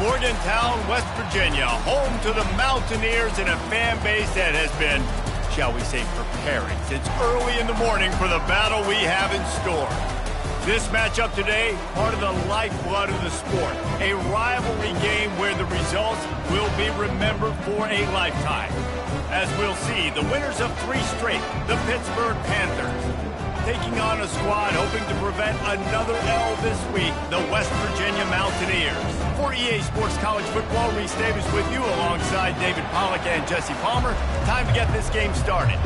Morgantown, West Virginia, home to the Mountaineers and a fan base that has been, shall we say, preparing since early in the morning for the battle we have in store. This matchup today, part of the lifeblood of the sport, a rivalry game where the results will be remembered for a lifetime. As we'll see, the winners of 3 straight, the Pittsburgh Panthers, taking on a squad hoping to prevent another L this week, the West Virginia Mountaineers. For EA Sports College Football, Reese Davis with you alongside David Pollack and Jesse Palmer. Time to get this game started.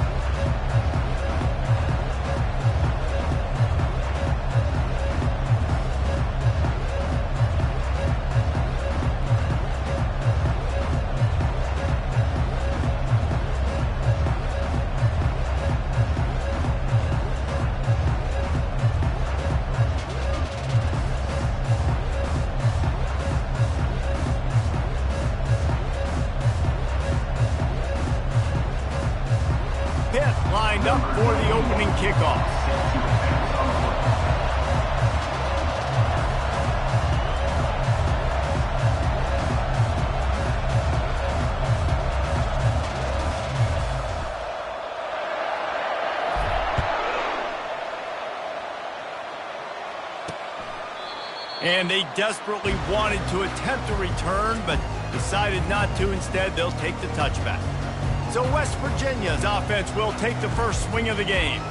Lined up for the opening kickoff. And they desperately wanted to attempt a return, but decided not to. Instead, they'll take the touchback. So West Virginia's offense will take the first swing of the game.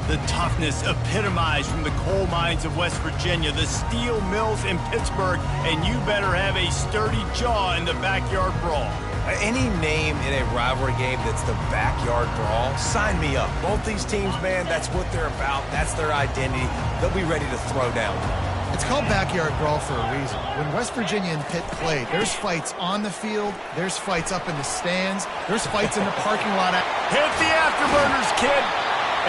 The toughness epitomized from the coal mines of West Virginia, the steel mills in Pittsburgh, and you better have a sturdy jaw in the backyard brawl. Any name in a rivalry game that's the backyard brawl, sign me up. Both these teams, man, that's what they're about. That's their identity. They'll be ready to throw down. It's called backyard brawl for a reason. When West Virginia and Pitt played, there's fights on the field, there's fights up in the stands, there's fights in the parking lot. Hit the afterburners, kid!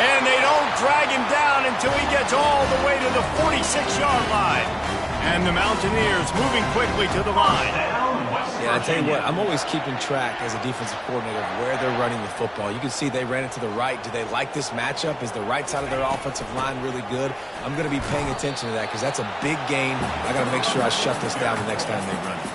And they don't drag him down until he gets all the way to the 46-yard line. And the Mountaineers moving quickly to the line. Yeah, I tell you what, I'm always keeping track as a defensive coordinator of where they're running the football. You can see they ran it to the right. Do they like this matchup? Is the right side of their offensive line really good? I'm going to be paying attention to that because that's a big gain. I got to make sure I shut this down the next time they run it.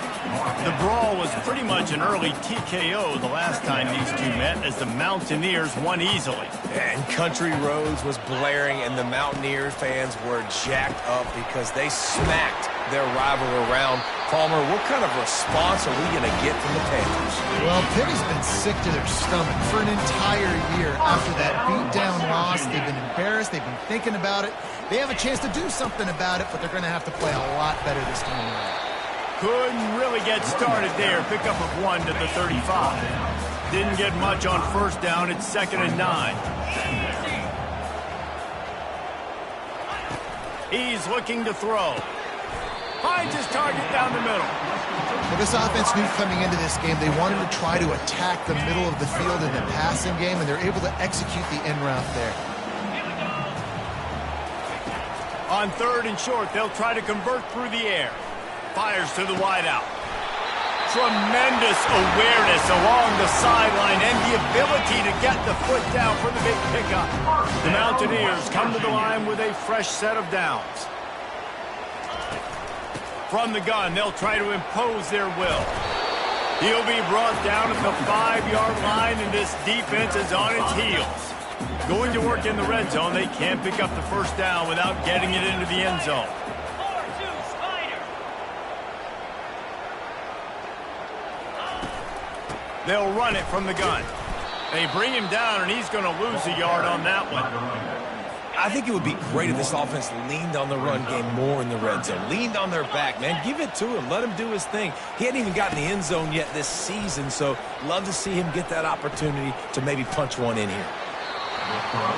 The brawl was pretty much an early TKO the last time these two met as the Mountaineers won easily. And Country Roads was blaring and the Mountaineer fans were jacked up because they smacked their rival around. Palmer, what kind of response are we going to get from the Panthers? Well, Pitt has been sick to their stomach for an entire year after that beat-down loss. They've been embarrassed. They've been thinking about it. They have a chance to do something about it, but they're going to have to play a lot better this time around. Couldn't really get started there. Pickup of 1 to the 35. Didn't get much on first down. It's 2nd and 9. He's looking to throw. Finds his target down the middle. Well, this offense knew coming into this game they wanted to try to attack the middle of the field in the passing game, and they're able to execute the end route there. On 3rd and short, they'll try to convert through the air. Fires to the wideout. Tremendous awareness along the sideline and the ability to get the foot down for the big pickup. The Mountaineers come to the line with a fresh set of downs. From the gun, they'll try to impose their will. He'll be brought down at the 5-yard line, and this defense is on its heels. Going to work in the red zone, they can't pick up the first down without getting it into the end zone. They'll run it from the gun. They bring him down, and he's going to lose a yard on that one. I think it would be great if this offense leaned on the run game more in the red zone. Leaned on their back, man. Give it to him. Let him do his thing. He hadn't even gotten the end zone yet this season, so love to see him get that opportunity to maybe punch one in here.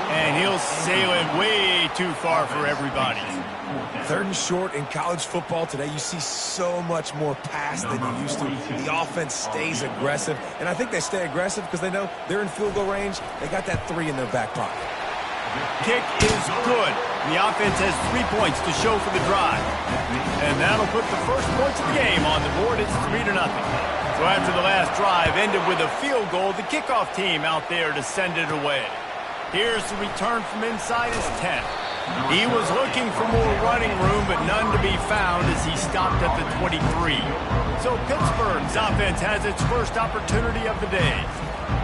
And he'll sail it way too far for everybody. 3rd and short in college football today, you see so much more pass than you used to. The offense stays aggressive, and I think they stay aggressive because they know they're in field goal range. They got that 3 in their back pocket. Kick is good. The offense has 3 points to show for the drive. And that'll put the first points of the game on the board. It's 3-0. So after the last drive ended with a field goal, the kickoff team out there to send it away. Here's the return from inside his 10. He was looking for more running room, but none to be found as he stopped at the 23. So Pittsburgh's offense has its first opportunity of the day.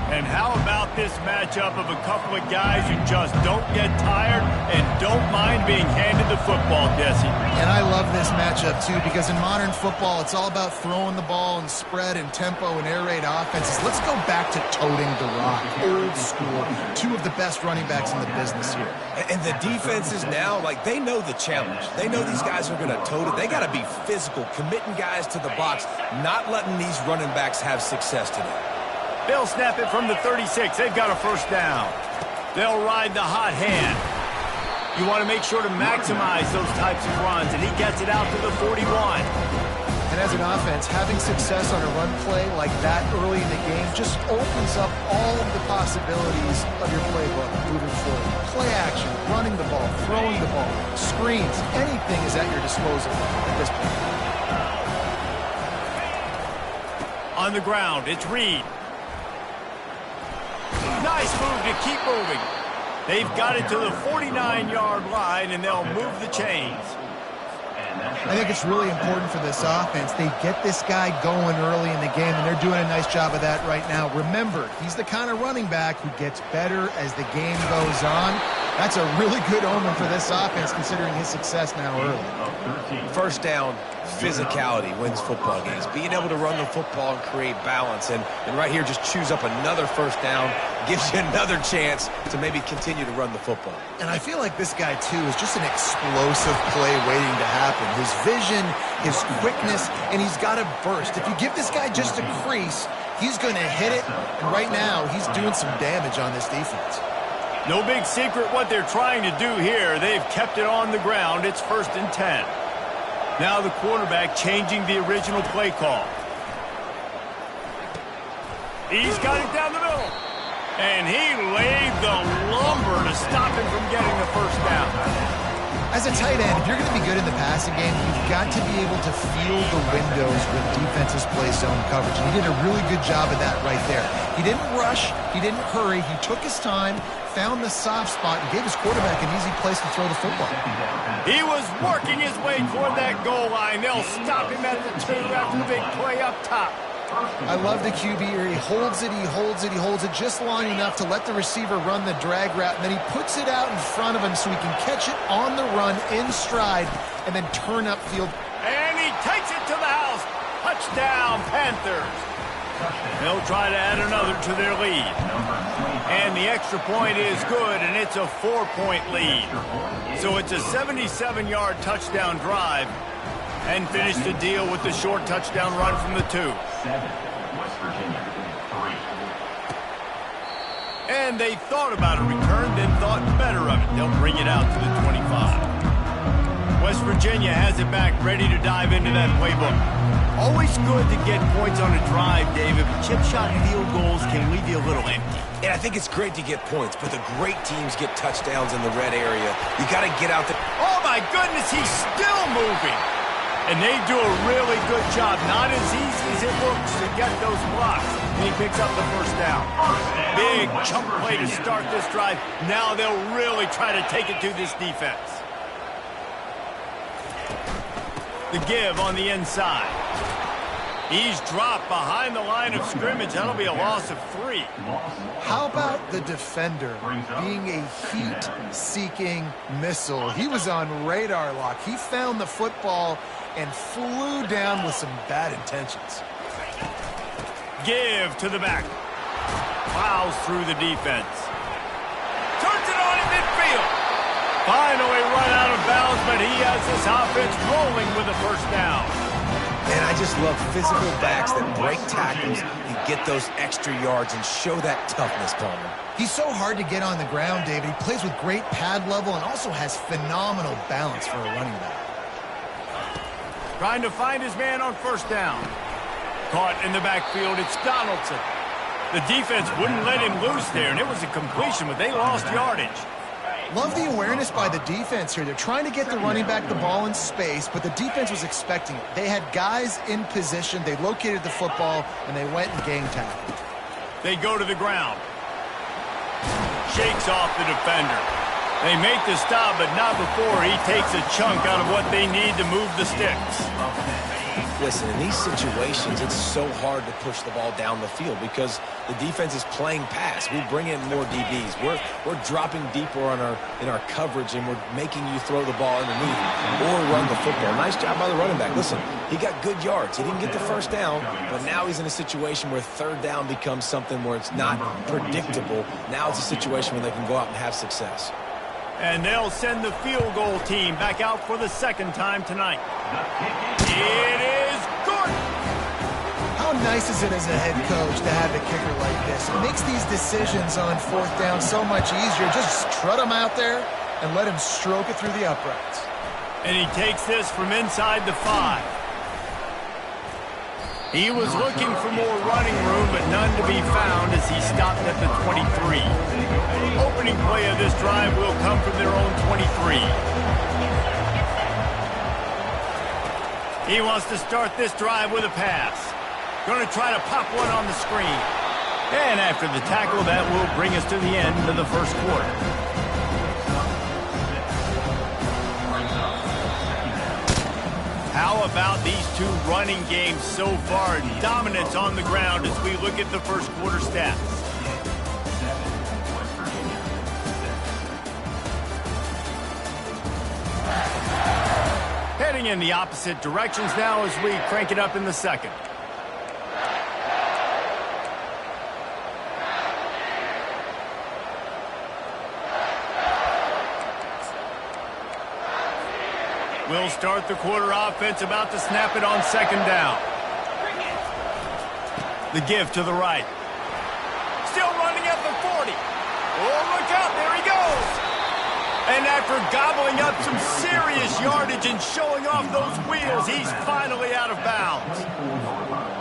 And how about this matchup of a couple of guys who just don't get tired and don't mind being handed the football, Jesse? And I love this matchup, too, because in modern football, it's all about throwing the ball and spread and tempo and air raid offenses. Let's go back to toting the rock, old school. Two of the best running backs in the business here. And the defenses now, like, they know the challenge. They know these guys are going to tote it. They got to be physical, committing guys to the box, not letting these running backs have success today. They'll snap it from the 36. They've got a first down. They'll ride the hot hand. You want to make sure to maximize those types of runs, and he gets it out to the 41. And as an offense, having success on a run play like that early in the game just opens up all of the possibilities of your playbook moving forward. Play action, running the ball, throwing the ball, screens, anything is at your disposal at this point. On the ground, it's Reed. Nice move to keep moving. They've got it to the 49-yard line, and they'll move the chains. I think it's really important for this offense. They get this guy going early in the game, and they're doing a nice job of that right now. Remember, he's the kind of running back who gets better as the game goes on. That's a really good omen for this offense, considering his success now early. First down, physicality wins football games. Being able to run the football and create balance. And right here, just choose up another first down, gives you another chance to maybe continue to run the football. And I feel like this guy, too, is just an explosive play waiting to happen. His vision, his quickness, and he's got a burst. If you give this guy just a crease, he's going to hit it. And right now, he's doing some damage on this defense. No big secret what they're trying to do here. They've kept it on the ground. It's 1st and 10. Now the quarterback changing the original play call. He's got it down the middle. And he laid the lumber to stop him from getting the first down. As a tight end, if you're going to be good in the passing game, you've got to be able to feel the windows when defenses play zone coverage. And he did a really good job of that right there. He didn't rush. He didn't hurry. He took his time, found the soft spot, and gave his quarterback an easy place to throw the football. He was working his way toward that goal line. They'll stop him at the 2 after the big play up top. I love the QB here. He holds it, he holds it, he holds it just long enough to let the receiver run the drag route, and then he puts it out in front of him so he can catch it on the run in stride and then turn upfield. And he takes it to the house. Touchdown, Panthers. They'll try to add another to their lead. And the extra point is good, and it's a 4-point lead. So it's a 77-yard touchdown drive, and finish the deal with the short touchdown run from the 2. And they thought about a return, then thought better of it. They'll bring it out to the 25. West Virginia has it back, ready to dive into that playbook. Always good to get points on a drive, David, but chip shot field goals can leave you a little empty. And I think it's great to get points, but the great teams get touchdowns in the red area. You got to get out there. Oh, my goodness, he's still moving. And they do a really good job. Not as easy as it looks to get those blocks. And he picks up the first down. Big chunk play to start this drive. Now they'll really try to take it to this defense. The give on the inside. He's dropped behind the line of scrimmage. That'll be a loss of 3. How about the defender being a heat-seeking missile? He was on radar lock. He found the football and flew down with some bad intentions. Give to the back. Plows through the defense. Turns it on in midfield. Finally run out of bounds, but he has this offense rolling with a first down. And I just love physical backs that break tackles and get those extra yards and show that toughness, Palmer. He's so hard to get on the ground, David. He plays with great pad level and also has phenomenal balance for a running back. Trying to find his man on first down. Caught in the backfield, it's Donaldson. The defense wouldn't let him loose there, and it was a completion, but they lost yardage. Love the awareness by the defense here. They're trying to get the running back the ball in space, but the defense was expecting it. They had guys in position. They located the football, and they went and gang tackled. They go to the ground. Shakes off the defender. They make the stop, but not before he takes a chunk out of what they need to move the sticks. Listen, in these situations, it's so hard to push the ball down the field because the defense is playing pass. We bring in more DBs. We're dropping deeper in our coverage, and we're making you throw the ball underneath or run the football. Nice job by the running back. Listen, he got good yards. He didn't get the first down, but now he's in a situation where third down becomes something where it's not predictable. Now it's a situation where they can go out and have success. And they'll send the field goal team back out for the second time tonight. It is good. How nice is it as a head coach to have a kicker like this? It makes these decisions on fourth down so much easier. Just strut him out there and let him stroke it through the uprights. And he takes this from inside the 5. He was looking for more running room, but none to be found as he stopped at the 23. Opening play of this drive will come from their own 23. He wants to start this drive with a pass. Going to try to pop one on the screen. And after the tackle, that will bring us to the end of the first quarter. How about these two running games so far? Dominance on the ground as we look at the first quarter stats. Heading in the opposite directions now as we crank it up in the second. We'll start the quarter offense, about to snap it on second down. The give to the right. Still running at the 40. Oh, look out, there he goes. And after gobbling up some serious yardage and showing off those wheels, he's finally out of bounds.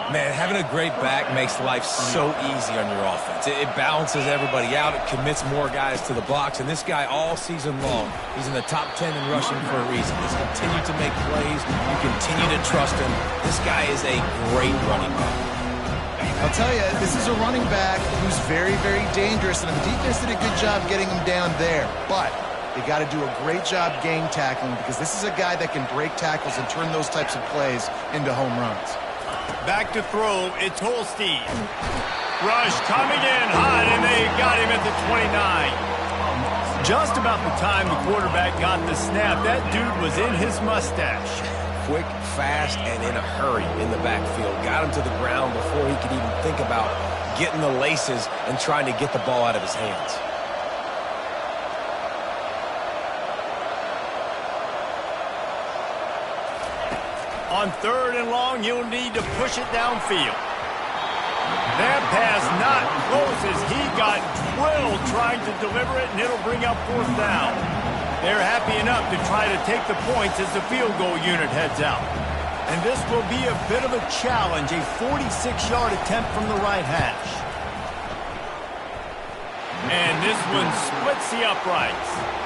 Man, having a great back makes life so easy on your offense. It balances everybody out. It commits more guys to the box. And this guy all season long, he's in the top 10 in rushing for a reason. He's continued to make plays. You continue to trust him. This guy is a great running back. I'll tell you, this is a running back who's very, very dangerous. And the defense did a good job getting him down there. But they got to do a great job gang tackling because this is a guy that can break tackles and turn those types of plays into home runs. Back to throw, it's Holstein. Rush coming in hot, and they got him at the 29. Just about the time the quarterback got the snap, that dude was in his mustache. Quick, fast, and in a hurry in the backfield. Got him to the ground before he could even think about getting the laces and trying to get the ball out of his hands. On third and long, you'll need to push it downfield. That pass not close as he got drilled trying to deliver it, and it'll bring up fourth down. They're happy enough to try to take the points as the field goal unit heads out. And this will be a bit of a challenge, a 46-yard attempt from the right hash. And this one splits the uprights.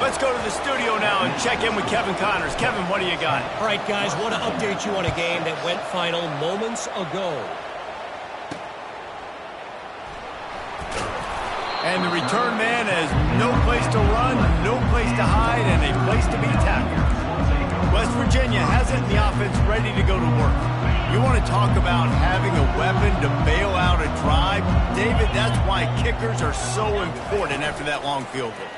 Let's go to the studio now and check in with Kevin Connors. Kevin, what do you got? All right, guys, want to update you on a game that went final moments ago. And the return man has no place to run, no place to hide, and a place to be tackled. West Virginia has it in the offense ready to go to work. You want to talk about having a weapon to bail out a drive? David, that's why kickers are so important after that long field goal.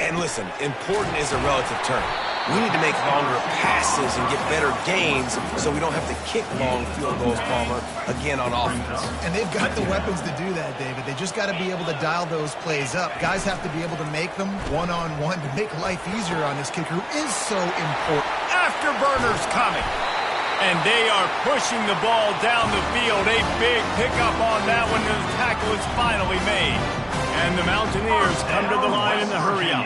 And listen, important is a relative term. We need to make longer passes and get better gains so we don't have to kick long field goals, Palmer, again on offense. And they've got the weapons to do that, David. They just got to be able to dial those plays up. Guys have to be able to make them one-on-one to make life easier on this kicker who is so important. Afterburners coming. And they are pushing the ball down the field. A big pickup on that one, and the tackle is finally made. And the Mountaineers come to the line in the hurry-up.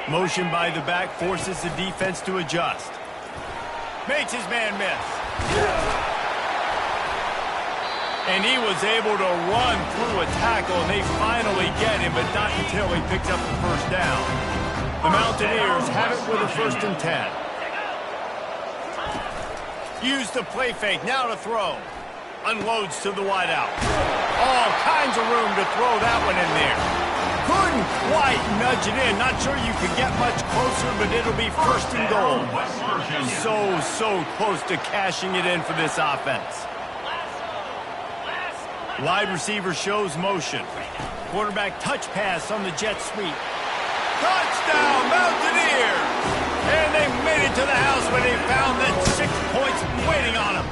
Motion by the back forces the defense to adjust. Makes his man miss. And he was able to run through a tackle, and they finally get him, but not until he picks up the first down. The Mountaineers have it with a 1st and 10. Use the play fake, now to throw. Unloads to the wideout. All kinds of room to throw that one in there. Couldn't quite nudge it in. Not sure you could get much closer, but it'll be first and goal. So close to cashing it in for this offense. Wide receiver shows motion. Quarterback touch pass on the jet sweep. Touchdown, Mountaineers! And they made it to the house when they found that 6 points waiting on them.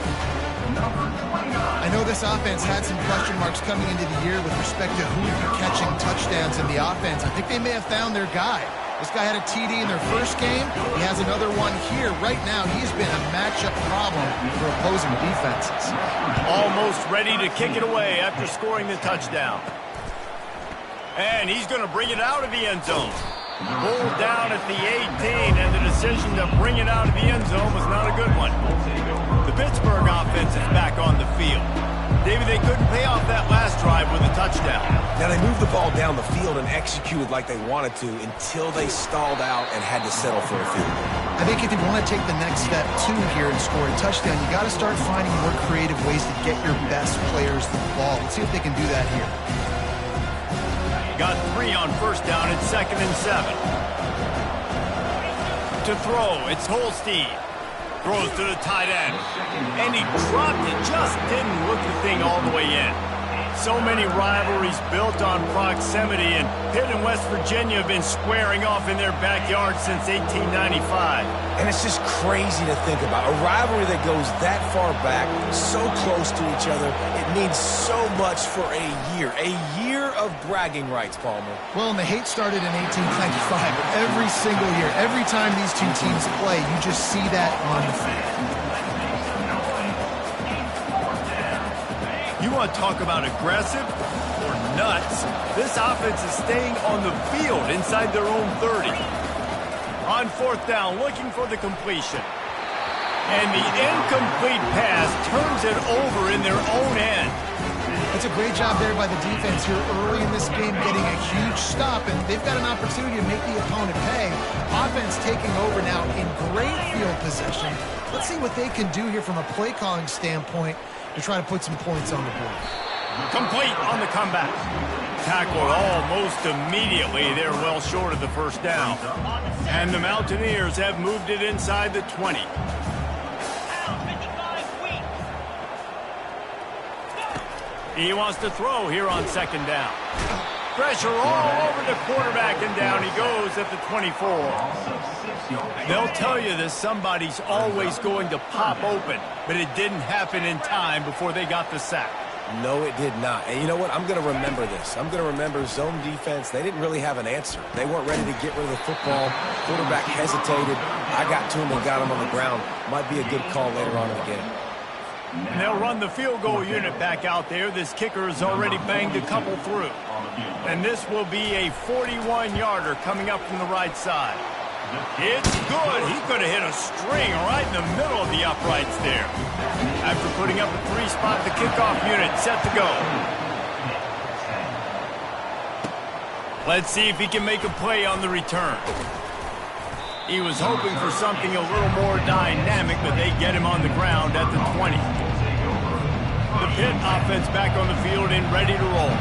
I know this offense had some question marks coming into the year with respect to who would be catching touchdowns in the offense. I think they may have found their guy. This guy had a TD in their first game. He has another one here. Right now, he's been a matchup problem for opposing defenses. Almost ready to kick it away after scoring the touchdown. And he's going to bring it out of the end zone. Pulled down at the 18, and the decision to bring it out of the end zone was not a good one. The Pittsburgh offense is back on the field. David, they couldn't pay off that last drive with a touchdown. Now, they moved the ball down the field and executed like they wanted to until they stalled out and had to settle for a field goal. I think if you want to take the next step, too, here and score a touchdown, you got to start finding more creative ways to get your best players the ball. Let's see if they can do that here. Got 3 on first down at 2nd and 7. To throw, it's Holstein. Throws to the tight end. And he dropped it. Just didn't look the thing all the way in. So many rivalries built on proximity, and Pitt and West Virginia have been squaring off in their backyard since 1895. And it's just crazy to think about. A rivalry that goes that far back, so close to each other. It means so much for a year. A year of bragging rights, Palmer. Well, and the hate started in 1895, but every single year, every time these two teams play, you just see that on the field. You want to talk about aggressive or nuts? This offense is staying on the field inside their own 30. On 4th down, looking for the completion. And the incomplete pass turns it over in their own end. It's a great job there by the defense here early in this game, getting a huge stop, and they've got an opportunity to make the opponent pay. Offense taking over now in great field possession. Let's see what they can do here from a play calling standpoint to try to put some points on the board. Complete on the comeback. Tackled almost immediately. They're well short of the first down. And the Mountaineers have moved it inside the 20. He wants to throw here on 2nd down. Pressure all over the quarterback, and down he goes at the 24. They'll tell you that somebody's always going to pop open, but it didn't happen in time before they got the sack. No, it did not. And you know what? I'm going to remember this. I'm going to remember zone defense. They didn't really have an answer. They weren't ready to get rid of the football. Quarterback hesitated. I got to him and got him on the ground. Might be a good call later on in the game. And they'll run the field goal unit back out there. This kicker has already banged a couple through. And this will be a 41-yarder coming up from the right side. It's good. He could have hit a string right in the middle of the uprights there. After putting up a 3-spot, the kickoff unit set to go. Let's see if he can make a play on the return. He was hoping for something a little more dynamic, but they get him on the ground at the 20. The Pitt offense back on the field and ready to roll.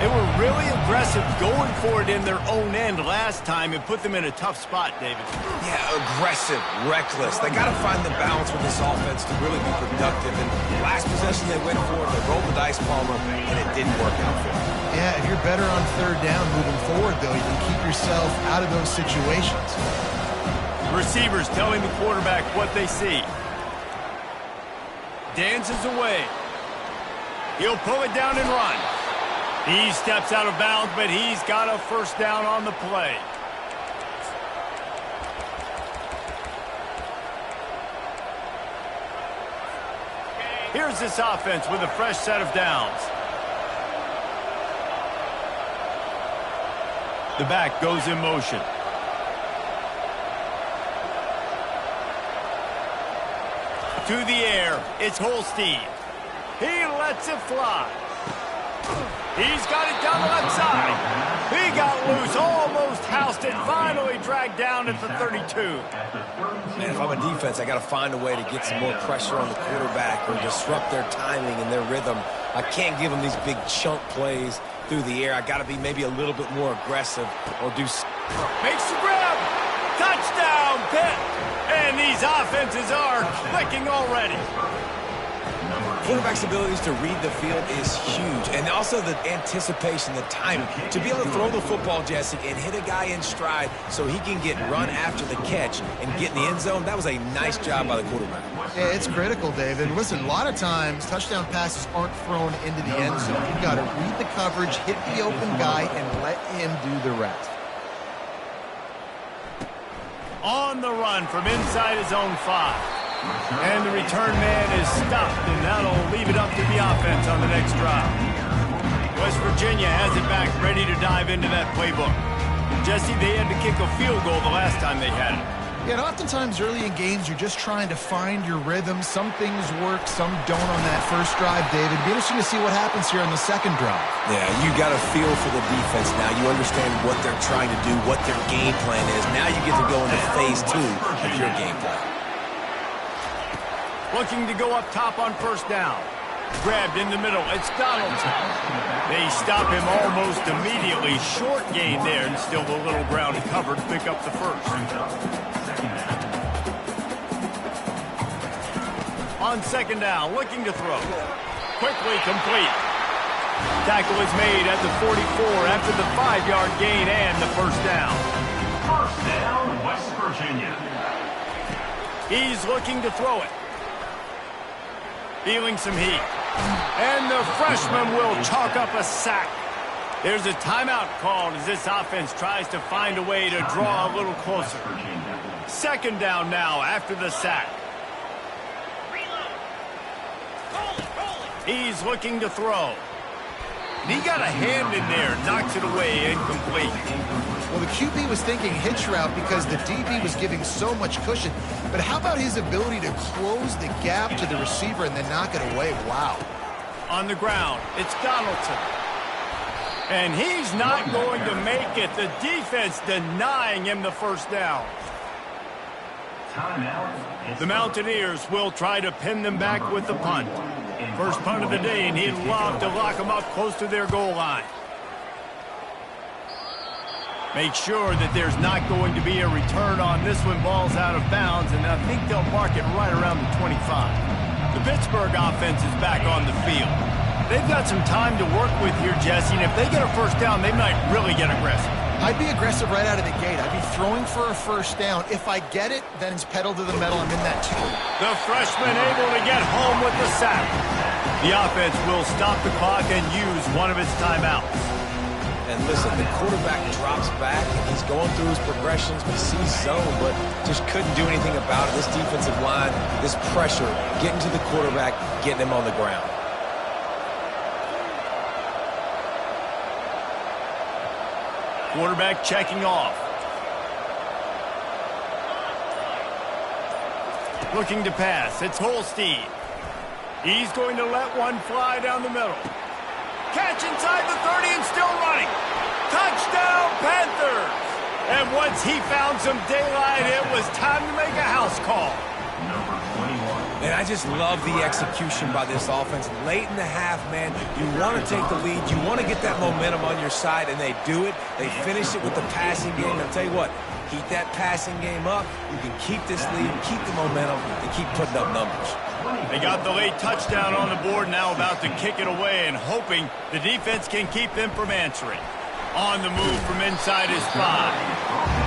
They were really aggressive going for it in their own end last time. It put them in a tough spot, David. Yeah, aggressive, reckless. They got to find the balance with this offense to really be productive. And last possession they went for it, they rolled the dice, Palmer, and it didn't work out for them. Yeah, if you're better on 3rd down moving forward, though, you can keep yourself out of those situations. Receivers telling the quarterback what they see. Dances away. He'll pull it down and run. He steps out of bounds, but he's got a first down on the play. Here's this offense with a fresh set of downs. The back goes in motion. To the air, it's Holstein. He lets it fly. He's got it down the left side. He got loose, almost housed it, finally dragged down at the 32. Man, if I'm a defense, I got to find a way to get some more pressure on the quarterback or disrupt their timing and their rhythm. I can't give them these big chunk plays through the air. I got to be maybe a little bit more aggressive or do... Makes the grab. Touchdown, Pitt. And these offenses are clicking already. Quarterback's abilities to read the field is huge. And also the anticipation, the timing. To be able to throw the football, Jesse, and hit a guy in stride so he can get run after the catch and get in the end zone, that was a nice job by the quarterback. Yeah, it's critical, David. Listen, a lot of times touchdown passes aren't thrown into the end zone. You've got to read the coverage, hit the open guy, and let him do the rest. On the run from inside his own 5. And the return man is stopped, and that'll leave it up to the offense on the next drive. West Virginia has it back, ready to dive into that playbook. Jesse, they had to kick a field goal the last time they had it. Yeah, and oftentimes early in games, you're just trying to find your rhythm. Some things work, some don't on that first drive, David. It'll be interesting to see what happens here on the second drive. Yeah, you got a feel for the defense now. You understand what they're trying to do, what their game plan is. Now you get to go into phase 2 of your game plan. Looking to go up top on first down. Grabbed in the middle. It's Donaldson. They stop him almost immediately. Short gain there, and still a little ground covered to pick up the first. On second down, looking to throw. Quickly complete. Tackle is made at the 44 after the 5-yard gain and the first down. First down, West Virginia. He's looking to throw it. Feeling some heat. And the freshman will chalk up a sack. There's a timeout called as this offense tries to find a way to draw a little closer. Second down now after the sack. He's looking to throw. He got a hand in there, knocks it away, incomplete. Well, the QB was thinking hitch route because the DB was giving so much cushion. But how about his ability to close the gap to the receiver and then knock it away? Wow. On the ground, it's Donaldson. And he's not going to make it. The defense denying him the first down. The Mountaineers will try to pin them back with the punt. First punt of the day, and he'd love to lock them up close to their goal line. Make sure that there's not going to be a return on this one. Ball's out of bounds, and I think they'll mark it right around the 25. The Pittsburgh offense is back on the field. They've got some time to work with here, Jesse, and if they get a first down, they might really get aggressive. I'd be aggressive right out of the gate. I'd be throwing for a first down. If I get it, then it's pedal to the metal. I'm in that 2. The freshman able to get home with the sack. The offense will stop the clock and use one of its timeouts. And listen, the quarterback drops back, and he's going through his progressions. We see zone, but just couldn't do anything about it. This defensive line, this pressure, getting to the quarterback, getting him on the ground. Quarterback checking off. Looking to pass. It's Holstein. He's going to let one fly down the middle. Catch inside the 30 and still running. Touchdown, Panthers! And once he found some daylight, it was time to make a house call. And I just love the execution by this offense. Late in the half, man, you want to take the lead. You want to get that momentum on your side, and they do it. They finish it with the passing game. I'll tell you what, keep that passing game up. You can keep this lead, keep the momentum, and keep putting up numbers. They got the late touchdown on the board, now about to kick it away and hoping the defense can keep them from answering. On the move from inside his 5.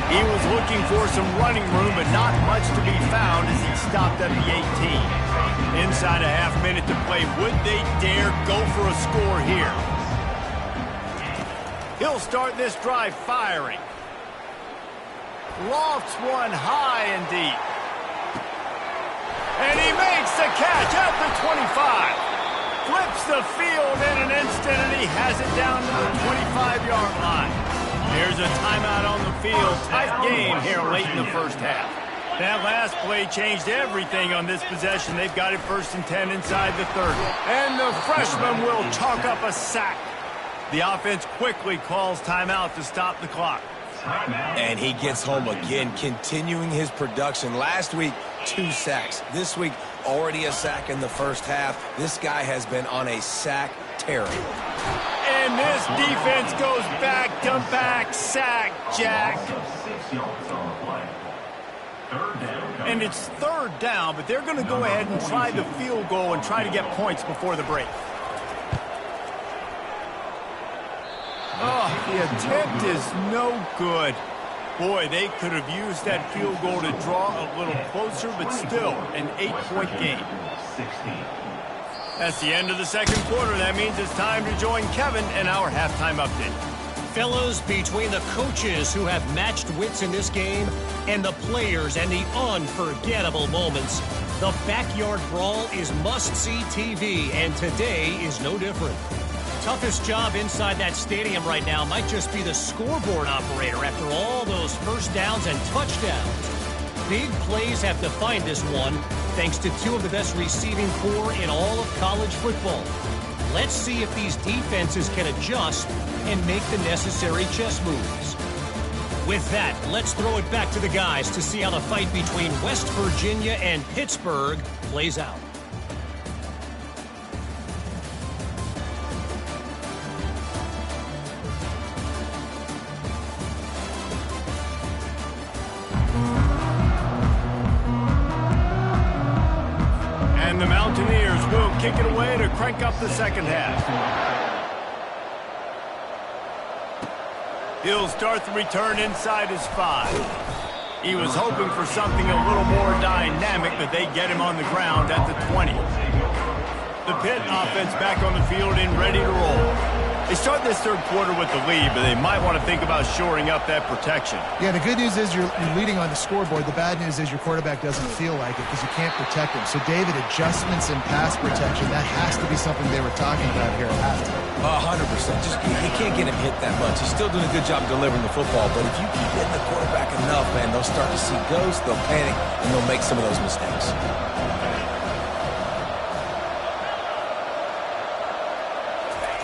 He was looking for some running room, but not much to be found as he stopped at the 18. Inside a half minute to play. Would they dare go for a score here? He'll start this drive firing. Lofts one high and deep. And he makes the catch at the 25. Flips the field in an instant, and he has it down to the 25-yard line. There's a timeout on the field. Tight game here late in the first half. That last play changed everything on this possession. They've got it 1st and 10 inside the 30. And the freshman will chalk up a sack. The offense quickly calls timeout to stop the clock. And he gets home again, continuing his production. Last week, 2 sacks. This week, already a sack in the first half. This guy has been on a sack tear. And this defense goes back to back sack, Jack. And it's 3rd down, but they're going to go ahead and try the field goal and try to get points before the break. Oh, the attempt is no good. Boy, they could have used that field goal to draw a little closer, but still an 8-point game. That's the end of the second quarter. That means it's time to join Kevin in our halftime update. Fellas, between the coaches who have matched wits in this game and the players and the unforgettable moments, the backyard brawl is must-see TV, and today is no different. Toughest job inside that stadium right now might just be the scoreboard operator after all those first downs and touchdowns. Big plays have defined this one, thanks to 2 of the best receiving corps in all of college football. Let's see if these defenses can adjust and make the necessary chess moves. With that, let's throw it back to the guys to see how the fight between West Virginia and Pittsburgh plays out. And the Mountaineers will kick it away to crank up the second half. He'll start the return inside his 5. He was hoping for something a little more dynamic, but they get him on the ground at the 20. The Pitt offense back on the field and ready to roll. They start this third quarter with the lead, but they might want to think about shoring up that protection. Yeah, the good news is you're leading on the scoreboard. The bad news is your quarterback doesn't feel like it because you can't protect him. So, David, adjustments in pass protection, that has to be something they were talking about here at halftime. 100%. Just, you can't get him hit that much. He's still doing a good job delivering the football, but if you keep hitting the quarterback enough, man, they'll start to see ghosts, they'll panic, and they'll make some of those mistakes.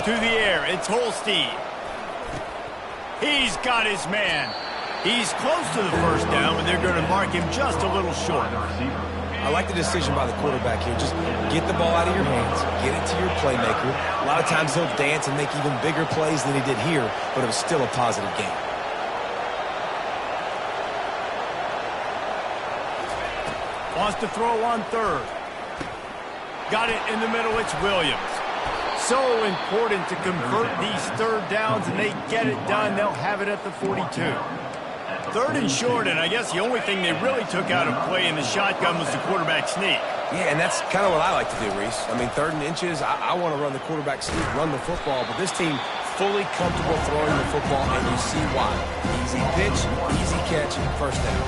To the air, it's Holstein. He's got his man. He's close to the first down, but they're going to mark him just a little short. I like the decision by the quarterback here. Just get the ball out of your hands, get it to your playmaker. A lot of times he'll dance and make even bigger plays than he did here, but it was still a positive game. Wants to throw on 3rd. Got it in the middle, it's Williams. So important to convert these 3rd downs, and they get it done. They'll have it at the 42. 3rd and short, and I guess the only thing they really took out of play in the shotgun was the quarterback sneak. Yeah, and that's kind of what I like to do, Reese. I mean, 3rd and inches, I want to run the quarterback sneak, run the football, but this team fully comfortable throwing the football, and you see why. Easy pitch, easy catch, first down.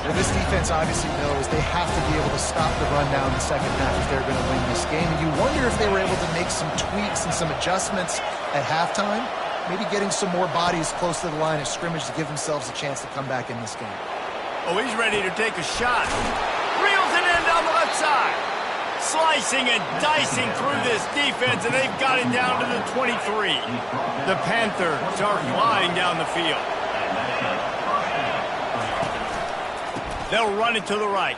Well, this defense obviously knows they have to be able to stop the run now in the second half if they're going to win this game. And you wonder if they were able to make some tweaks and some adjustments at halftime, maybe getting some more bodies close to the line of scrimmage to give themselves a chance to come back in this game. Oh, he's ready to take a shot. Reels it in down the left side. Slicing and dicing through this defense, and they've got it down to the 23. The Panthers are flying down the field. They'll run it to the right.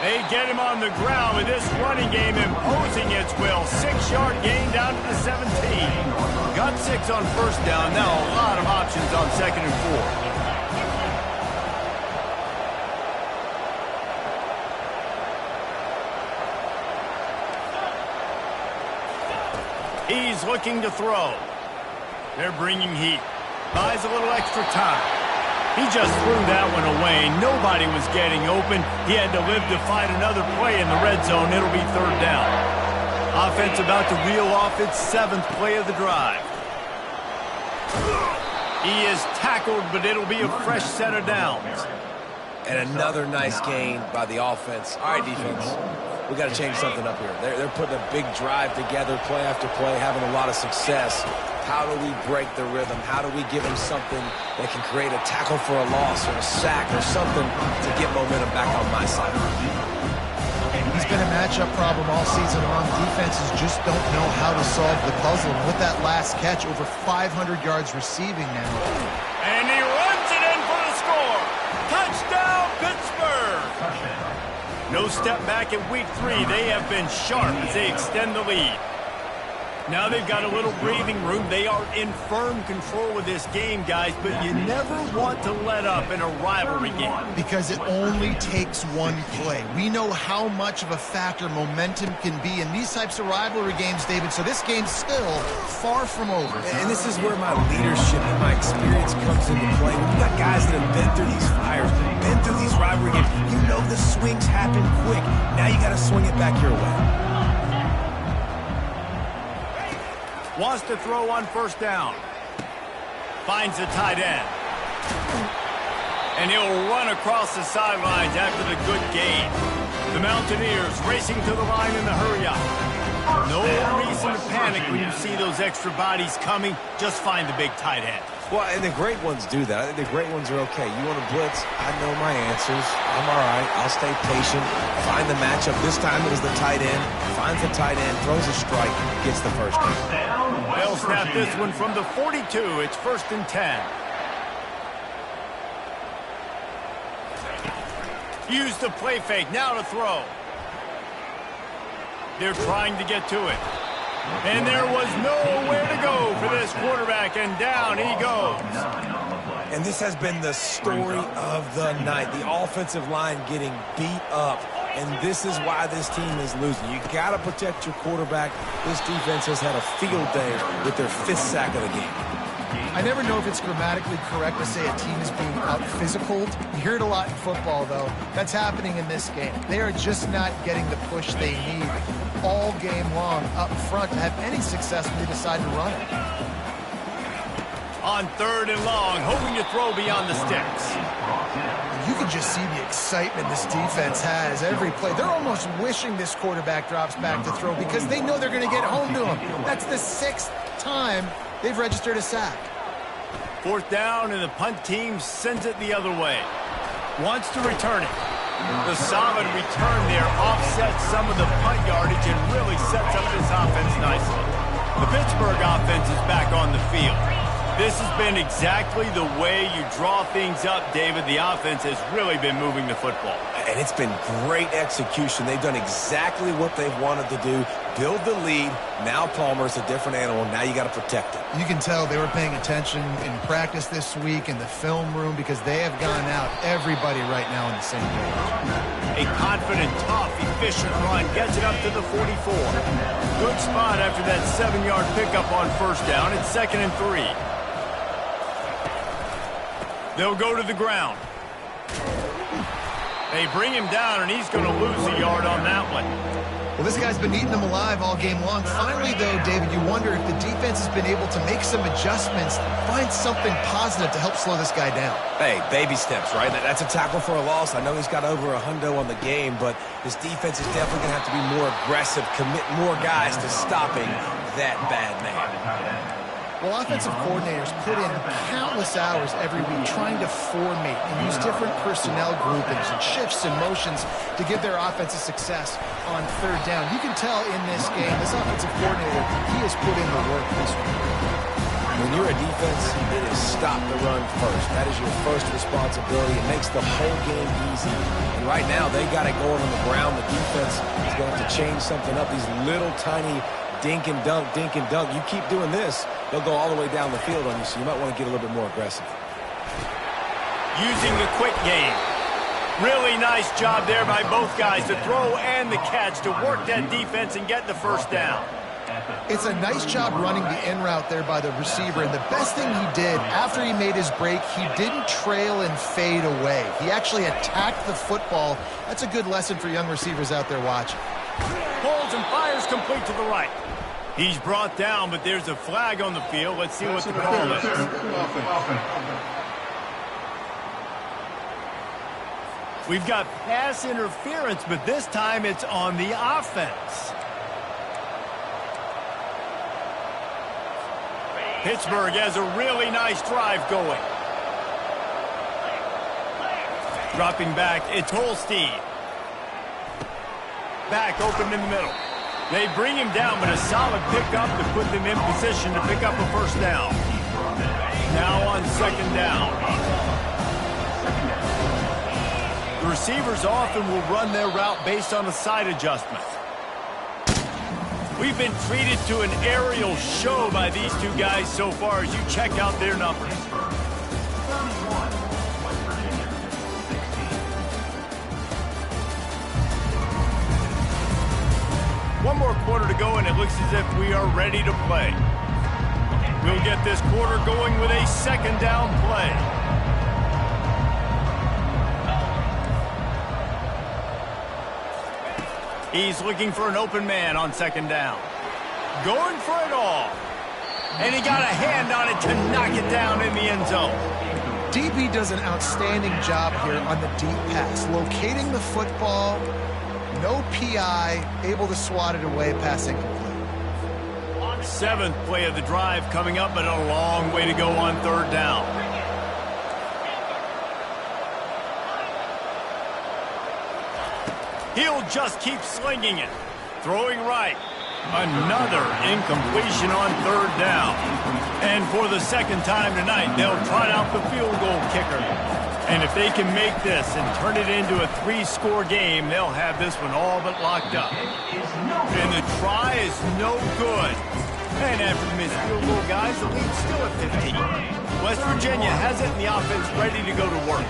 They get him on the ground with this running game imposing its will. 6-yard gain down to the 17. Got 6 on first down. Now a lot of options on 2nd and 4. He's looking to throw. They're bringing heat. Buys a little extra time. He just threw that one away. Nobody was getting open. He had to live to fight another play in the red zone. It'll be 3rd down. Offense about to reel off its 7th play of the drive. He is tackled, but it'll be a fresh set of downs. And another nice gain by the offense. All right, defense. We got to change something up here. They're putting a big drive together, play after play, having a lot of success. How do we break the rhythm? How do we give them something that can create a tackle for a loss or a sack or something to get momentum back on my side? He's been a matchup problem all season long. Defenses just don't know how to solve the puzzle. And with that last catch, over 500 yards receiving now. And he runs it in for the score. Touchdown, Pittsburgh. No step back in week 3. They have been sharp as they extend the lead. Now they've got a little breathing room. They are in firm control of this game, guys, but you never want to let up in a rivalry game. Because it only takes one play. We know how much of a factor momentum can be in these types of rivalry games, David, so this game's still far from over. And this is where my leadership and my experience comes into play. We've got guys that have been through these fires, been through these rivalry games. You know the swings happen quick. Now you got to swing it back your way. Wants to throw on first down. Finds the tight end. And he'll run across the sidelines after the good gain. The Mountaineers racing to the line in the hurry-up. No reason to panic when you see those extra bodies coming. Just find the big tight end. Well, and the great ones do that. I think the great ones are okay. You want to blitz? I know my answers. I'm all right. I'll stay patient. Find the matchup. This time it was the tight end. Finds the tight end, throws a strike, gets the first down. They'll snap this one from the 42. It's 1st and 10. Use the play fake. Now to throw. They're trying to get to it. And there was nowhere to go for this quarterback, and down he goes. And this has been the story of the night. The offensive line getting beat up, and this is why this team is losing. You got to protect your quarterback. This defense has had a field day with their 5th sack of the game. I never know if it's grammatically correct to say a team is being out-physicaled. You hear it a lot in football, though. That's happening in this game. They are just not getting the push they need all game long up front to have any success when they decide to run it. On 3rd and long, hoping to throw beyond the sticks. You can just see the excitement this defense has every play. They're almost wishing this quarterback drops back to throw because they know they're going to get home to him. That's the 6th time they've registered a sack. 4th down, and the punt team sends it the other way. Wants to return it. The solid return there offsets some of the punt yardage and really sets up this offense nicely. The Pittsburgh offense is back on the field. This has been exactly the way you draw things up, David. The offense has really been moving the football. And it's been great execution. They've done exactly what they've wanted to do. Build the lead. Now Palmer's a different animal. Now you got to protect it. You can tell they were paying attention in practice this week in the film room because they have gone out, everybody right now on the same page. A confident, tough, efficient run gets it up to the 44. Good spot after that 7-yard pickup on first down. It's 2nd and 3. They'll go to the ground. They bring him down, and he's going to lose a yard on that one. Well, this guy's been eating them alive all game long. Finally, though, David, you wonder if the defense has been able to make some adjustments, find something positive to help slow this guy down. Hey, baby steps, right? That's a tackle for a loss. I know he's got over $100 on the game, but this defense is definitely going to have to be more aggressive, commit more guys to stopping that bad man. Well, offensive coordinators put in countless hours every week trying to formate and use different personnel groupings and shifts and motions to give their offensive success on 3rd down. You can tell in this game, this offensive coordinator, he has put in the work this week. When you're a defense, it is stop the run first. That is your first responsibility. It makes the whole game easy. And right now, they got it going on the ground. The defense is going to have to change something up. These little tiny dink and dunk, dink and dunk. You keep doing this, they'll go all the way down the field on you, so you might want to get a little bit more aggressive. Using the quick game. Really nice job there by both guys, the throw and the catch, to work that defense and get the first down. It's a nice job running the in route there by the receiver, and the best thing he did after he made his break, he didn't trail and fade away. He actually attacked the football. That's a good lesson for young receivers out there watching. Pulls and fires complete to the right. He's brought down, but there's a flag on the field. Let's see what the call is. We've got pass interference, but this time it's on the offense. Pittsburgh has a really nice drive going. Dropping back, it's Holstein. back open in the middle. They bring him down, but a solid pickup to put them in position to pick up a first down. Now on second down. The receivers often will run their route based on a side adjustment. We've been treated to an aerial show by these two guys so far as you check out their numbers. One more quarter to go, and it looks as if we are ready to play. We'll get this quarter going with a second down play. He's looking for an open man on second down. Going for it all. And he got a hand on it to knock it down in the end zone. DB does an outstanding job here on the deep pass, locating the football, no PI, able to swat it away, pass incomplete. Seventh play of the drive coming up, but a long way to go on third down. He'll just keep slinging it. Throwing right. Another incompletion on third down. And for the second time tonight, they'll trot out the field goal kicker. And if they can make this and turn it into a three-score game, they'll have this one all but locked up. And the try is no good. And after the missed field goal, guys, the lead's still at 15. West Virginia has it, and the offense ready to go to work.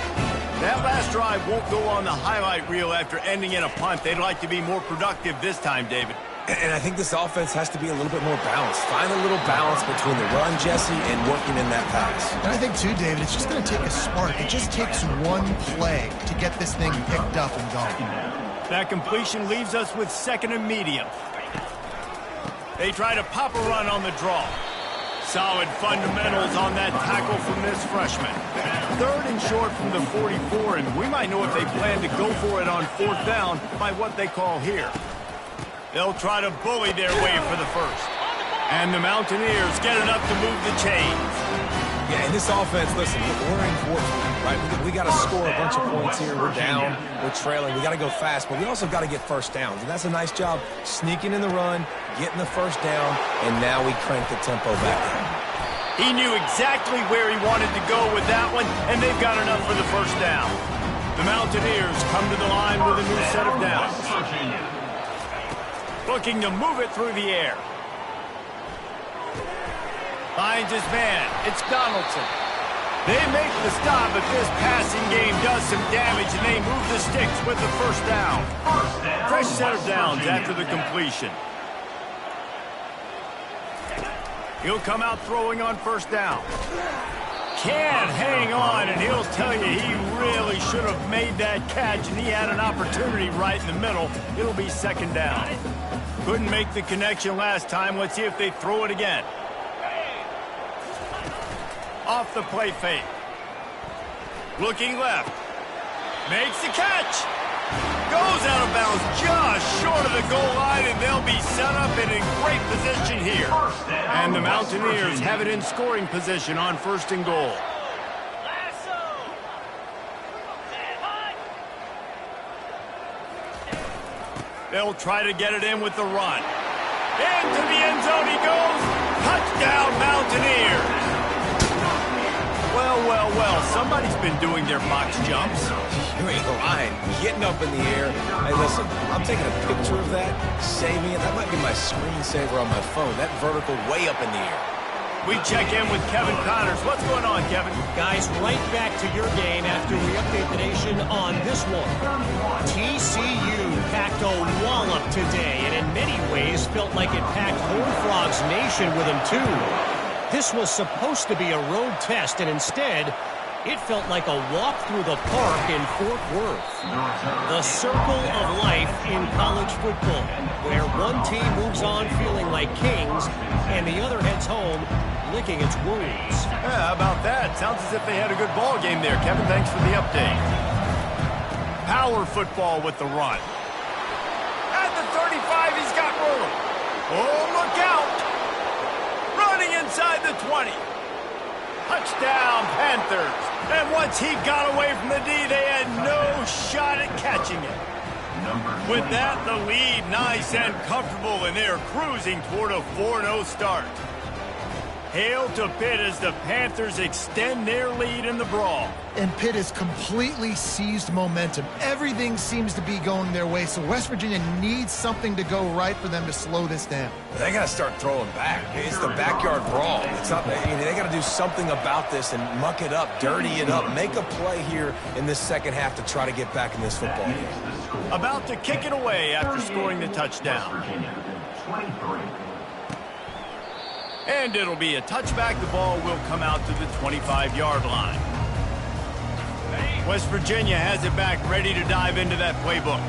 That last drive won't go on the highlight reel after ending in a punt. They'd like to be more productive this time, David. And I think this offense has to be a little bit more balanced. Find a little balance between the run, Jesse, and working in that pass. And I think, too, David, it's just going to take a spark. It just takes one play to get this thing picked up and going. That completion leaves us with second and medium. They try to pop a run on the draw. Solid fundamentals on that tackle from this freshman. Third and short from the 44, and we might know if they plan to go for it on fourth down by what they call here. They'll try to bully their way for the first. And the Mountaineers get enough to move the chains. Yeah, in this offense, listen, we're in fourth, right? We got to score a bunch of points here. We're down, we're trailing. We got to go fast, but we also got to get first downs. And that's a nice job sneaking in the run, getting the first down, and now we crank the tempo back up. He knew exactly where he wanted to go with that one, and they've got enough for the first down. The Mountaineers come to the line with a new set of downs. Looking to move it through the air. Finds his man. It's Donaldson. They make the stop, but this passing game does some damage, and they move the sticks with the first down. Fresh set of downs after the completion. He'll come out throwing on first down. Can't hang on, and he'll tell you he really should have made that catch, and he had an opportunity right in the middle. It'll be second down. Couldn't make the connection last time. Let's see if they throw it again. Off the play fake. Looking left. Makes the catch. Goes out of bounds just short of the goal line, and they'll be set up and in great position here. And the Mountaineers have it in scoring position on first and goal. They'll try to get it in with the run. Into the end zone he goes. Touchdown, Mountaineers. Well, somebody's been doing their box jumps. You ain't lying. Getting up in the air. Hey, listen, I'm taking a picture of that, saving it. That might be my screensaver on my phone. That vertical way up in the air. We check in with Kevin Connors. What's going on, Kevin? Guys, right back to your game after we update the nation on this one. TCU packed a wallop today, and in many ways felt like it packed Horned Frogs Nation with them, too. This was supposed to be a road test, and instead, it felt like a walk through the park in Fort Worth. The circle of life in college football, where one team moves on feeling like kings, and the other heads home licking its wounds. Yeah, how about that? Sounds as if they had a good ball game there, Kevin. Thanks for the update. Power football with the run. At the 35, he's got room. Oh, look out! Running inside the 20. Touchdown, Panthers. And once he got away from the D, they had no shot at catching it. With that, the lead nice and comfortable, and they're cruising toward a 4-0 start. Hail to Pitt as the Panthers extend their lead in the brawl. And Pitt has completely seized momentum. Everything seems to be going their way, so West Virginia needs something to go right for them to slow this down. They got to start throwing back. It's the backyard brawl. It's not, they got to do something about this and muck it up, dirty it up, make a play here in this second half to try to get back in this football game. About to kick it away after scoring the touchdown. And it'll be a touchback. The ball will come out to the 25-yard line. West Virginia has it back, ready to dive into that playbook.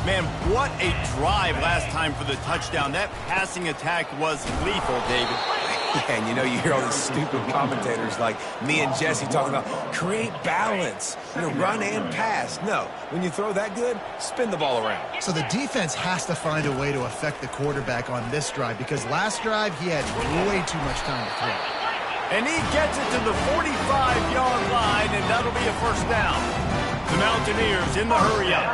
Man, what a drive last time for the touchdown. That passing attack was lethal, David. Yeah, and you hear all these stupid commentators like me and Jesse talking about create balance, run and pass. No, when you throw that good, spin the ball around. So the defense has to find a way to affect the quarterback on this drive, because last drive he had way too much time to throw. And he gets it to the 45-yard line, and that'll be a first down. The Mountaineers in the hurry-up.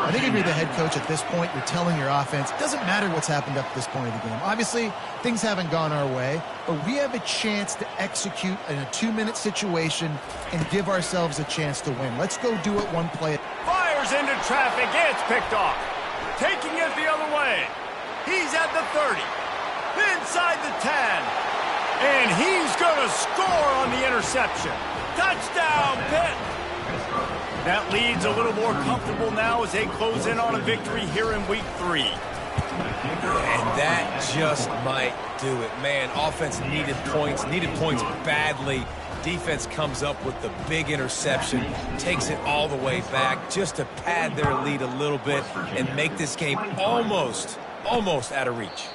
I think if you're the head coach at this point, you're telling your offense, it doesn't matter what's happened up to this point of the game. Obviously, things haven't gone our way, but we have a chance to execute in a 2-minute situation and give ourselves a chance to win. Let's go do it one play. Fires into traffic. It's picked off. Taking it the other way. He's at the 30. Inside the 10. And he's going to score on the interception. Touchdown, Pitt. That lead's a little more comfortable now as they close in on a victory here in week 3. And that just might do it. Man, offense needed points badly. Defense comes up with the big interception, takes it all the way back just to pad their lead a little bit and make this game almost out of reach.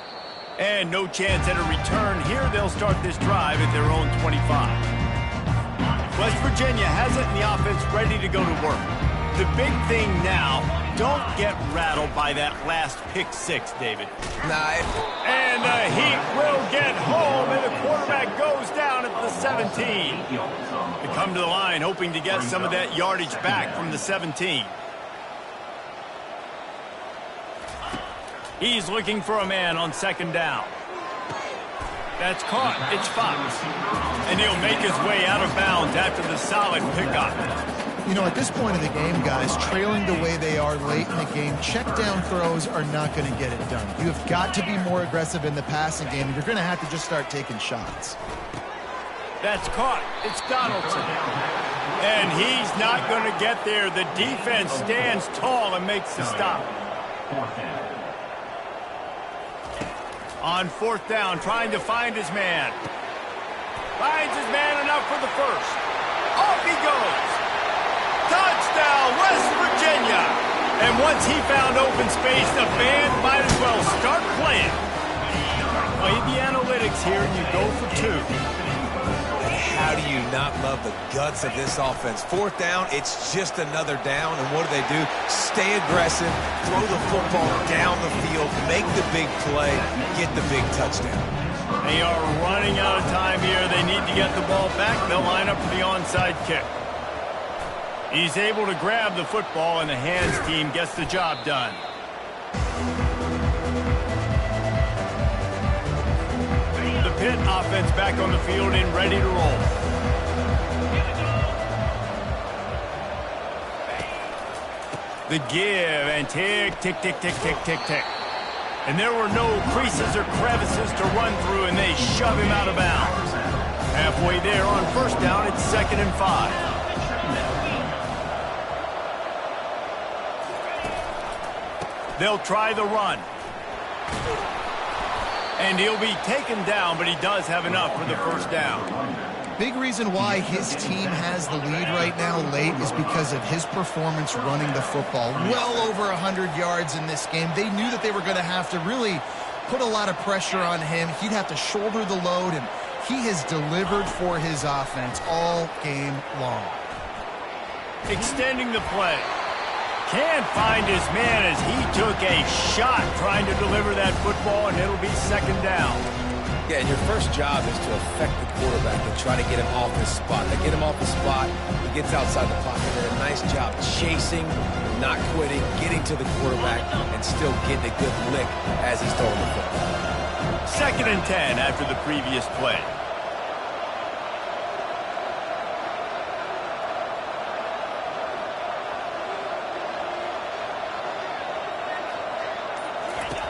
And no chance at a return here. They'll start this drive at their own 25. West Virginia has it and the offense ready to go to work. The big thing now, don't get rattled by that last pick 6, David. And the Heat will get home, and the quarterback goes down at the 17. They come to the line hoping to get some of that yardage back from the 17. He's looking for a man on second down. That's caught. It's Fox. And he'll make his way out of bounds after the solid pickup. At this point of the game, guys, trailing the way they are late in the game, check down throws are not going to get it done. You have got to be more aggressive in the passing game. You're going to have to just start taking shots. That's caught. It's Donaldson. And he's not going to get there. The defense stands tall and makes the stop. On fourth down, trying to find his man. Finds his man enough for the first. Off he goes. Touchdown, West Virginia. And once he found open space, the band might as well start playing. Play the analytics here, and you go for 2. How do you not love the guts of this offense? Fourth down, it's just another down, and what do? Stay aggressive, throw the football down the field, make the big play, get the big touchdown. They are running out of time here. They need to get the ball back. They'll line up for the onside kick. He's able to grab the football, and the hands team gets the job done. The Pitt offense back on the field and ready to roll. The give and tick, tick, tick, tick, tick, tick, tick. And there were no creases or crevices to run through, and they shove him out of bounds. Halfway there on first down, it's 2nd and 5. They'll try the run. And he'll be taken down, but he does have enough for the first down. Big reason why his team has the lead right now late is because of his performance running the football. Well over 100 yards in this game. They knew that they were going to have to really put a lot of pressure on him. He'd have to shoulder the load, and he has delivered for his offense all game long. Extending the play. Can't find his man as he took a shot trying to deliver that football, and it'll be 2nd down. Yeah, and your first job is to affect the quarterback and try to get him off his spot. They get him off his spot, he gets outside the pocket. They did a nice job chasing, not quitting, getting to the quarterback, and still getting a good lick as he's throwing the football. 2nd and 10 after the previous play.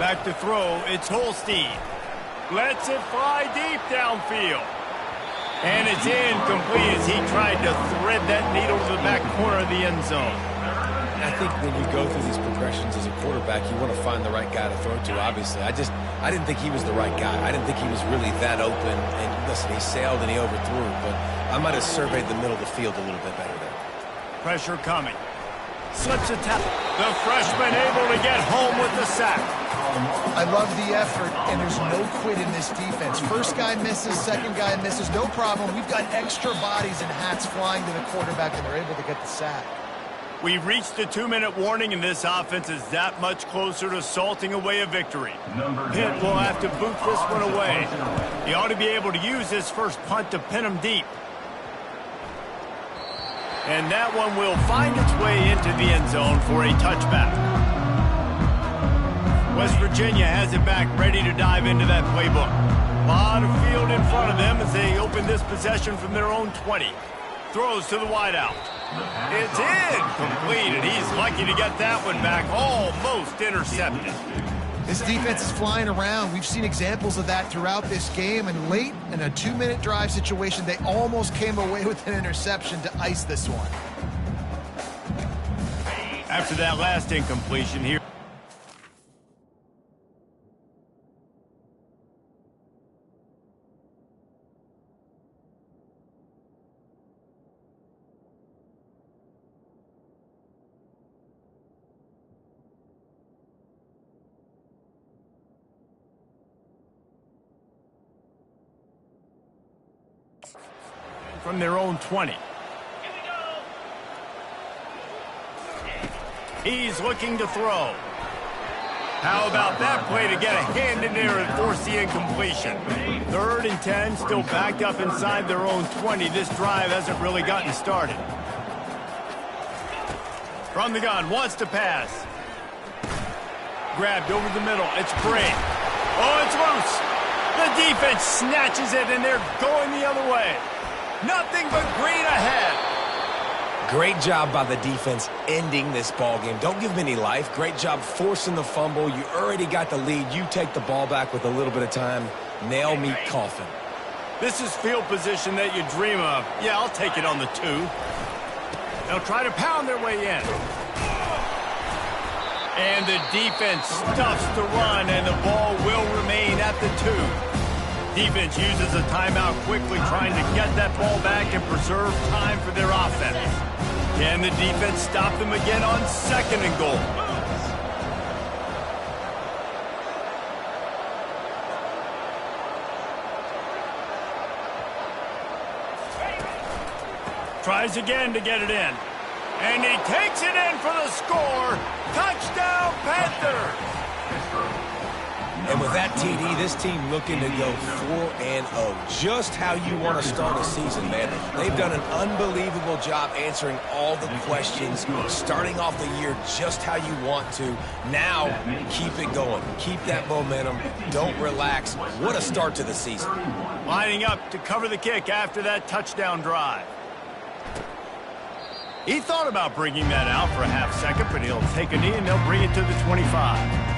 Back to throw, it's Holstein. Lets it fly deep downfield. And it's incomplete as he tried to thread that needle to the back corner of the end zone. I think when you go through these progressions as a quarterback, you want to find the right guy to throw to, obviously. I didn't think he was the right guy. I didn't think he was really that open. And listen, he sailed and he overthrew, but I might have surveyed the middle of the field a little bit better there. Pressure coming. Slips a tackle. The freshman able to get home with the sack. I love the effort, and there's no quit in this defense. First guy misses, second guy misses, no problem. We've got extra bodies and hats flying to the quarterback, and they're able to get the sack. We've reached the 2-minute warning, and this offense is that much closer to salting away a victory. Pitt will have to boot this one away. He ought to be able to use this first punt to pin him deep. And that one will find its way into the end zone for a touchback. West Virginia has it back, ready to dive into that playbook. A lot of field in front of them as they open this possession from their own 20. Throws to the wideout. It's incomplete, and he's lucky to get that one back, almost intercepted. This defense is flying around. We've seen examples of that throughout this game, and late in a 2-minute drive situation, they almost came away with an interception to ice this one. After that last incompletion here. From their own 20. He's looking to throw. How about that play to get a hand in there and force the incompletion? 3rd and 10, still backed up inside their own 20. This drive hasn't really gotten started. From the gun, wants to pass. Grabbed over the middle, it's Gray. Oh, it's loose. The defense snatches it, and they're going the other way. Nothing but green ahead. Great job by the defense ending this ball game. Don't give them any life. Great job forcing the fumble. You already got the lead. You take the ball back with a little bit of time. Nail me coffin. This is field position that you dream of. Yeah, I'll take it on the 2. They'll try to pound their way in. And the defense stuffs the run, and the ball will remain at the 2. Defense uses a timeout quickly, trying to get that ball back and preserve time for their offense. Can the defense stop them again on 2nd and goal? Tries again to get it in. And he takes it in for the score. Touchdown, Panthers! And with that TD, this team looking to go 4-0. Just how you want to start a season, man. They've done an unbelievable job answering all the questions, starting off the year just how you want to. Now, keep it going. Keep that momentum. Don't relax. What a start to the season. Lining up to cover the kick after that touchdown drive. He thought about bringing that out for a half second, but he'll take a knee and they'll bring it to the 25.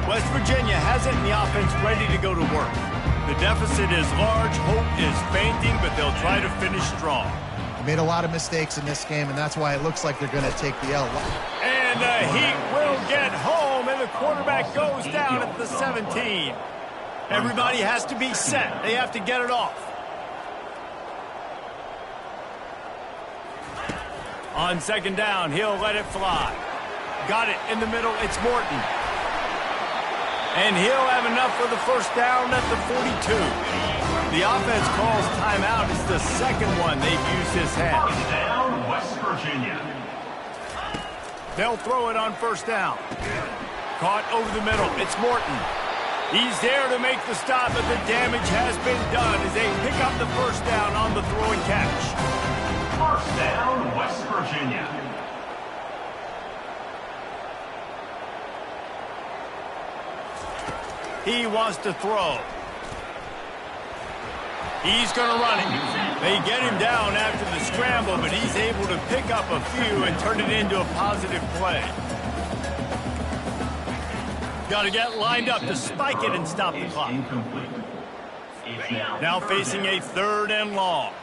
West Virginia has it, and the offense ready to go to work. The deficit is large, hope is fainting, but they'll try to finish strong. They made a lot of mistakes in this game, and that's why it looks like they're going to take the L. And the Heat will get home, and the quarterback goes down at the 17. Everybody has to be set. They have to get it off. On 2nd down, he'll let it fly. Got it in the middle. It's Morton. And he'll have enough for the first down at the 42. The offense calls timeout. It's the 2nd one they've used this half. First down, West Virginia. They'll throw it on 1st down. Caught over the middle. It's Morton. He's there to make the stop, but the damage has been done as they pick up the first down on the throw and catch. First down, West Virginia. He wants to throw. He's going to run it. They get him down after the scramble, but he's able to pick up a few and turn it into a positive play. Got to get lined up to spike it and stop the clock. Now facing a 3rd and long.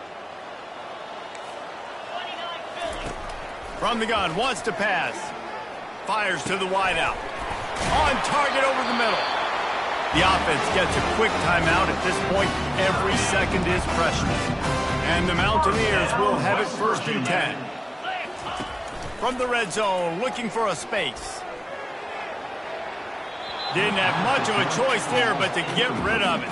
From the gun, wants to pass. Fires to the wideout. On target over the middle. The offense gets a quick timeout. At this point, every second is precious. And the Mountaineers will have it 1st and 10. From the red zone, looking for a space. Didn't have much of a choice there, but to get rid of it.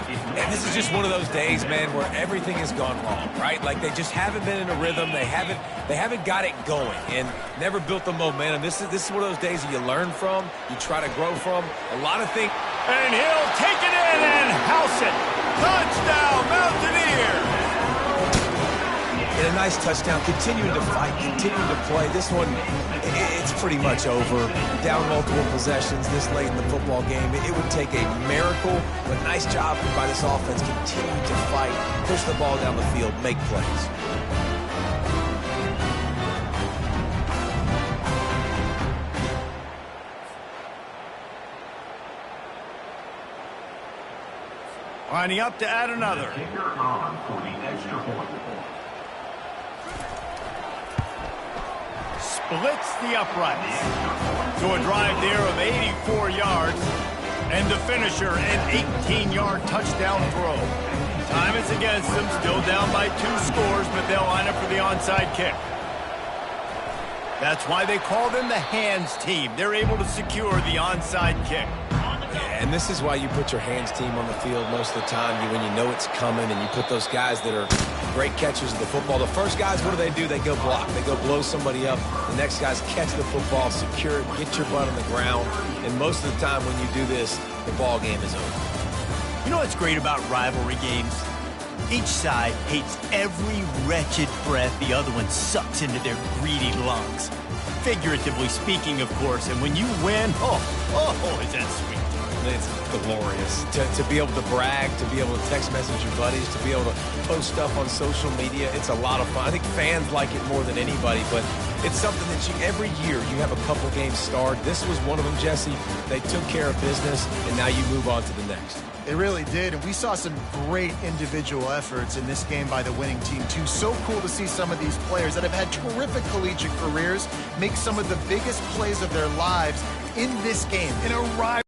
And this is just one of those days, man, where everything has gone wrong, right? Like they just haven't been in a rhythm. They haven't got it going and never built the momentum. This is one of those days that you learn from, you try to grow from. A lot of things. And he'll take it in and house it. Touchdown, Mountaineers! And a nice touchdown, continuing to fight, continuing to play. This one, it's pretty much over. Down multiple possessions this late in the football game. It would take a miracle, but nice job by this offense continuing to fight, push the ball down the field, make plays. Lining up to add another. Kicker on for the extra point. Splits the uprights. So a drive there of 84 yards. And the finisher, an 18-yard touchdown throw. Time is against them, still down by 2 scores, but they'll line up for the onside kick. That's why they call them the hands team. They're able to secure the onside kick. And this is why you put your hands team on the field most of the time when you know it's coming, and you put those guys that are great catchers of the football. The first guys, what do? They go block. They go blow somebody up. The next guys catch the football, secure it, get your butt on the ground. And most of the time when you do this, the ball game is over. You know what's great about rivalry games? Each side hates every wretched breath the other one sucks into their greedy lungs. Figuratively speaking, of course, and when you win, oh, is that sweet. It's glorious to be able to brag, to be able to text message your buddies, to be able to post stuff on social media. It's a lot of fun. I think fans like it more than anybody, but it's something that every year you have a couple games starred. This was one of them, Jesse. They took care of business, and now you move on to the next. They really did, and we saw some great individual efforts in this game by the winning team, too. So cool to see some of these players that have had terrific collegiate careers make some of the biggest plays of their lives in this game, in a rivalry.